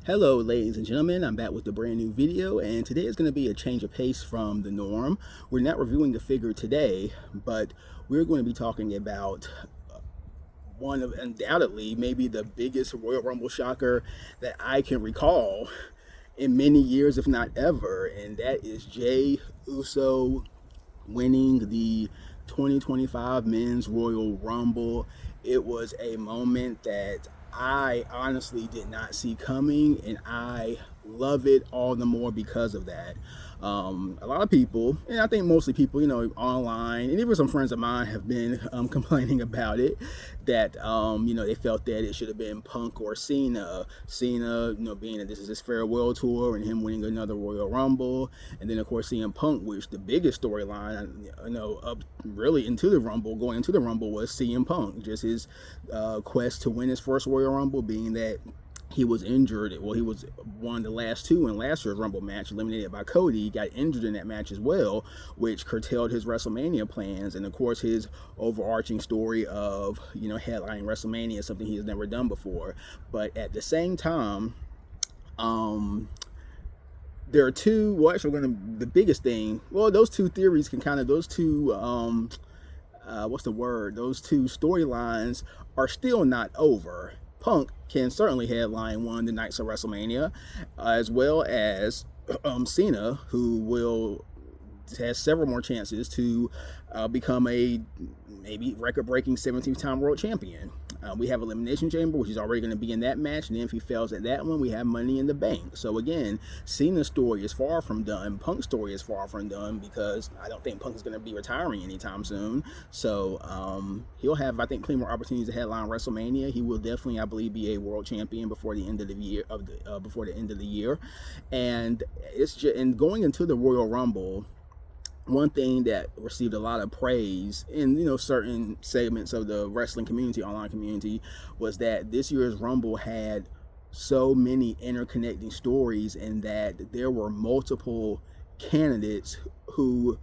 Hello ladies and gentlemen, I'm back with a brand new video, and today is going to be a change of pace from the norm. We're not reviewing the figure today, but we're going to be talking about one of undoubtedly maybe the biggest Royal Rumble shocker that I can recall in many years, if not ever, and that is Jey Uso winning the 2025 Men's Royal Rumble. It was a moment that I honestly did not see coming, and I love it all the more because of that. A lot of people, and I think mostly people, online, and even some friends of mine have been complaining about it, that, they felt that it should have been Punk or Cena. Cena, being that this is his farewell tour and him winning another Royal Rumble. And then, of course, CM Punk, which the biggest storyline, up really into the Rumble, going into the Rumble, was CM Punk. Just his quest to win his first Royal Rumble, being that he was injured. Well, he was one of the last two in last year's Rumble match, eliminated by Cody. He got injured in that match as well, which curtailed his WrestleMania plans. And of course, his overarching story of, headlining WrestleMania is something he has never done before. But at the same time, there are two, well, actually, the biggest thing, well, those two theories can kind of, those two, what's the word? Those two storylines are still not over. Punk can certainly headline one of the nights of WrestleMania, as well as Cena, who has several more chances to become a maybe record-breaking 17th time world champion. We have Elimination Chamber, which is already going to be in that match, and then if he fails at that one, we have Money in the Bank. So again, Cena's story is far from done. Punk's story is far from done, because I don't think Punk is going to be retiring anytime soon. So he'll have, I think, plenty more opportunities to headline WrestleMania. He will definitely, I believe, be a world champion before the end of the year. And it's just, and going into the Royal Rumble, one thing that received a lot of praise in certain segments of the wrestling community, online community, was that this year's Rumble had so many interconnecting stories, and that there were multiple candidates who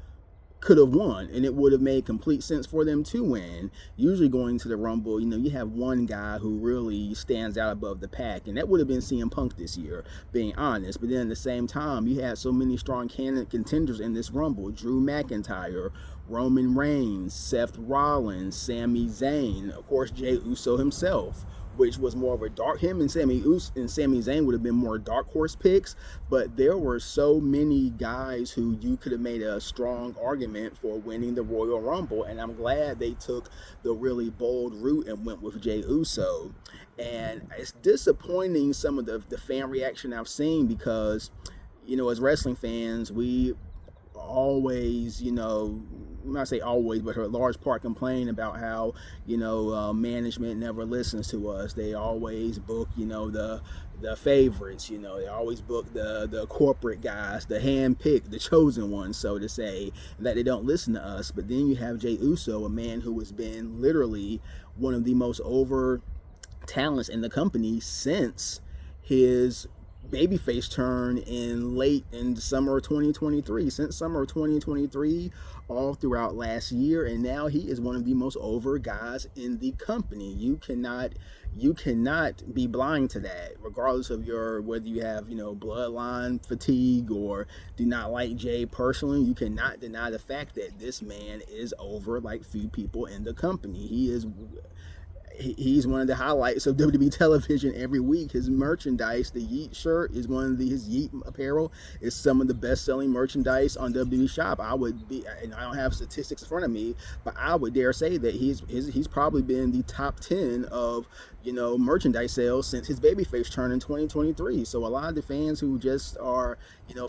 could have won, and it would have made complete sense for them to win. Usually going to the Rumble, you have one guy who really stands out above the pack, and that would have been CM Punk this year, being honest. But then at the same time, you had so many strong contenders in this Rumble: Drew McIntyre, Roman Reigns, Seth Rollins, Sami Zayn, of course Jey Uso himself, which was more of a dark, him and Sami Zayn would have been more dark horse picks. But there were so many guys who you could have made a strong argument for winning the Royal Rumble, and I'm glad they took the really bold route and went with Jey Uso. And it's disappointing, some of the fan reaction I've seen, because as wrestling fans, we always, not say always, but for a large part, complain about how management never listens to us. They always book the favorites. They always book the corporate guys, the hand-picked, the chosen ones, so to say, that they don't listen to us. But then you have Jey Uso, a man who has been literally one of the most over talents in the company since his babyface turn in the summer of 2023, since summer of 2023, all throughout last year, and now he is one of the most over guys in the company. You cannot be blind to that, regardless of whether you have bloodline fatigue or do not like Jey personally. You cannot deny the fact that this man is over like few people in the company. He's one of the highlights of WWE television every week. His merchandise, the Yeet shirt, is his Yeet apparel is some of the best-selling merchandise on WWE Shop. And I don't have statistics in front of me, but I would dare say that he's probably been the top 10 of merchandise sales since his babyface turn in 2023. So a lot of the fans who just are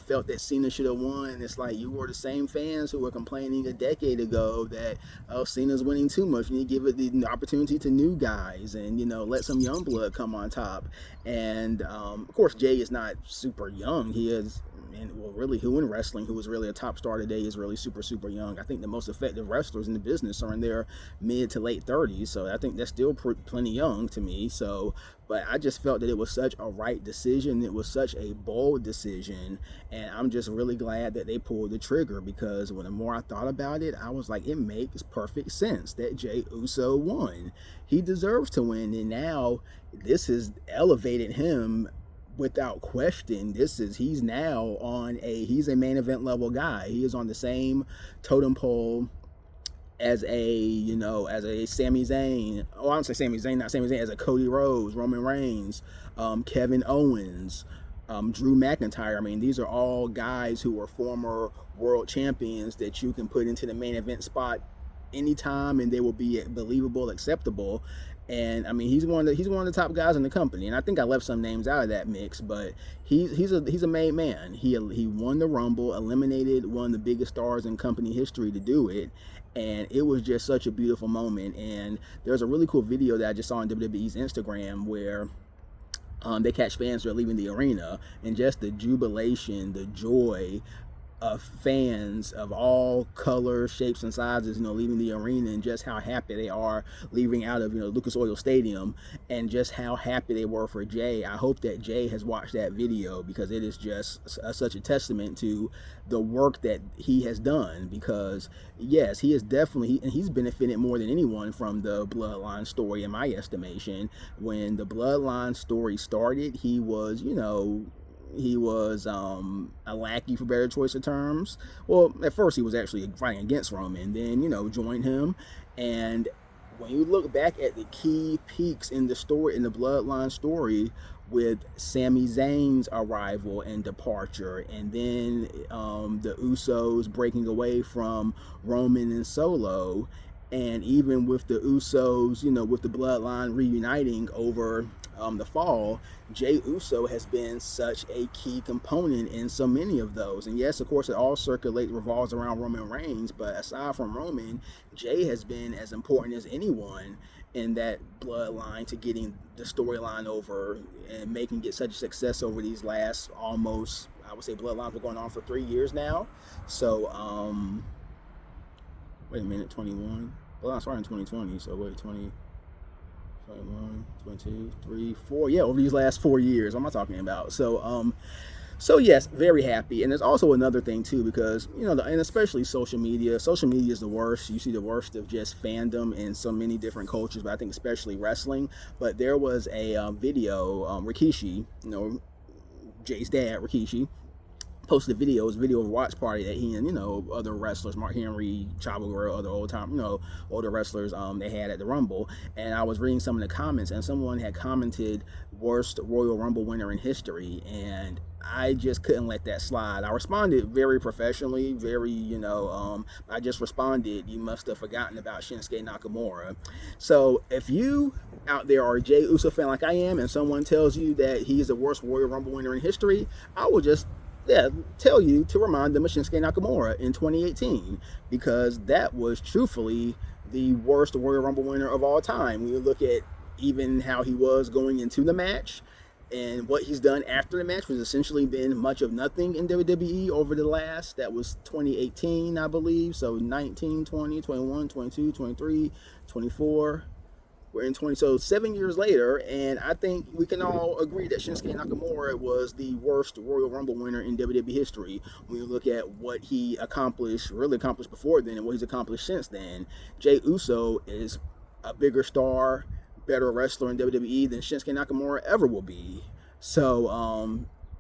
felt that Cena should have won, it's like you were the same fans who were complaining a decade ago that Cena's winning too much. You need to give it the opportunity to new guys, and let some young blood come on top. And of course, Jey is not super young. He is, and really, who in wrestling who is really a top star today is really super young. I think the most effective wrestlers in the business are in their mid to late 30s, so I think that's still plenty young to me. So, but I just felt that it was such a right decision. It was such a bold decision, and I'm just really glad that they pulled the trigger, because when the more I thought about it, I was like, it makes perfect sense that Jey Uso won. He deserves to win, and now this has elevated him without question, he's now he's a main event level guy. He is on the same totem pole as a Sami Zayn. Oh, I don't say Sami Zayn, not Sami Zayn, as a Cody Rhodes, Roman Reigns, Kevin Owens, Drew McIntyre. I mean, these are all guys who were former world champions that you can put into the main event spot anytime, and they will be believable, acceptable. And I mean, he's one of the top guys in the company. And I think I left some names out of that mix, but he's a made man. He won the Rumble, eliminated one of the biggest stars in company history to do it. And it was just such a beautiful moment. And there's a really cool video that I just saw on WWE's Instagram where they catch fans who are leaving the arena, and just the jubilation, the joy of fans of all colors, shapes, and sizes, leaving the arena, and just how happy they are leaving out of, Lucas Oil Stadium, and just how happy they were for Jey. I hope that Jey has watched that video, because it is just such a testament to the work that he has done, because yes, he is definitely, and he's benefited more than anyone from the Bloodline story, in my estimation. When the Bloodline story started, he was, a lackey, for better choice of terms. Well, at first he was actually fighting against Roman, then, joined him. And when you look back at the key peaks in the story, in the Bloodline story, with Sami Zayn's arrival and departure, and then the Usos breaking away from Roman and Solo, and even with the Usos, with the Bloodline reuniting over the fall, Jey Uso has been such a key component in so many of those. And yes, of course, it all revolves around Roman Reigns, but aside from Roman, Jey has been as important as anyone in that bloodline to getting the storyline over and making it such a success over these last almost, I would say, bloodlines were going on for 3 years now. So, wait a minute, 21. Well, I started in 2020, so wait, 20. 21, 22, 3, 4. Yeah, over these last 4 years. What am I talking about? So yes, very happy. And there's also another thing too, because and especially social media. Social media is the worst. You see the worst of just fandom in so many different cultures, but I think especially wrestling. But there was a video, Rikishi, Jay's dad, Rikishi, posted a video of a watch party that he and other wrestlers, Mark Henry, Chavo Guerrero, other older wrestlers they had at the Rumble. And I was reading some of the comments, and someone had commented worst Royal Rumble winner in history, and I just couldn't let that slide. I responded very professionally, I just responded, "You must have forgotten about Shinsuke Nakamura." So if you out there are a Jey Uso fan like I am, and someone tells you that he is the worst Royal Rumble winner in history, I will just tell you to remind them of Shinsuke Nakamura in 2018, because that was truthfully the worst Royal Rumble winner of all time. When you look at even how he was going into the match, and what he's done after the match was essentially been much of nothing in WWE over the last, that was 2018, I believe. So 19, 20, 21, 22, 23, 24. We're in 20, so 7 years later, and I think we can all agree that Shinsuke Nakamura was the worst Royal Rumble winner in WWE history. When you look at what he really accomplished before then, and what he's accomplished since then, Jey Uso is a bigger star, better wrestler in WWE than Shinsuke Nakamura ever will be. So,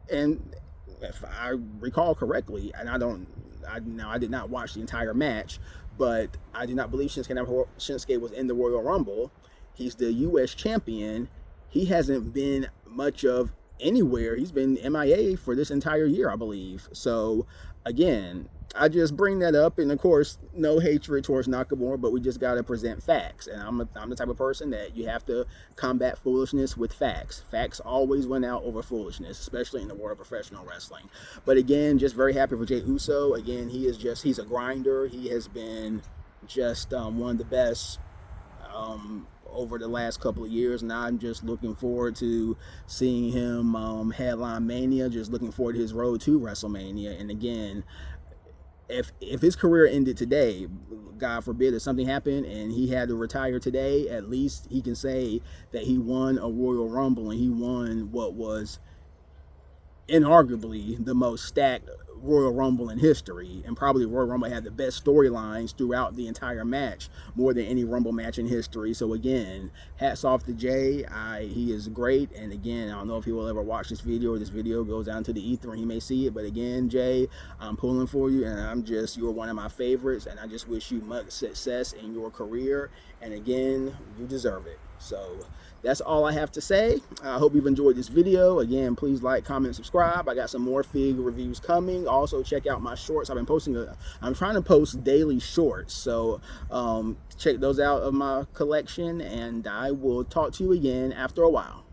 and if I recall correctly, and I did not watch the entire match, but I do not believe Shinsuke was in the Royal Rumble. He's the U.S. champion. He hasn't been much of anywhere. He's been MIA for this entire year, I believe. So, again, I just bring that up. And, of course, no hatred towards Nakamura, but we just got to present facts. And I'm the type of person that you have to combat foolishness with facts. Facts always win out over foolishness, especially in the world of professional wrestling. But, again, just very happy for Jey Uso. Again, he's a grinder. He has been just one of the best over the last couple of years, and I'm just looking forward to seeing him headline Mania, just looking forward to his road to WrestleMania. And again, if his career ended today, God forbid, if something happened and he had to retire today, at least he can say that he won a Royal Rumble, and he won what was inarguably the most stacked Royal Rumble in history, and probably Royal Rumble had the best storylines throughout the entire match, more than any Rumble match in history. So again, hats off to Jey. He is great, and again, I don't know if he will ever watch this video, or this video goes down to the ether and he may see it, but again, Jey, I'm pulling for you, and you're one of my favorites, and I just wish you much success in your career, and again, you deserve it. So that's all I have to say. I hope you've enjoyed this video. Again, please like, comment, subscribe. I got some more Fig reviews coming. Also, check out my shorts. I've been posting, I'm trying to post daily shorts. So check those out of my collection, and I will talk to you again after a while.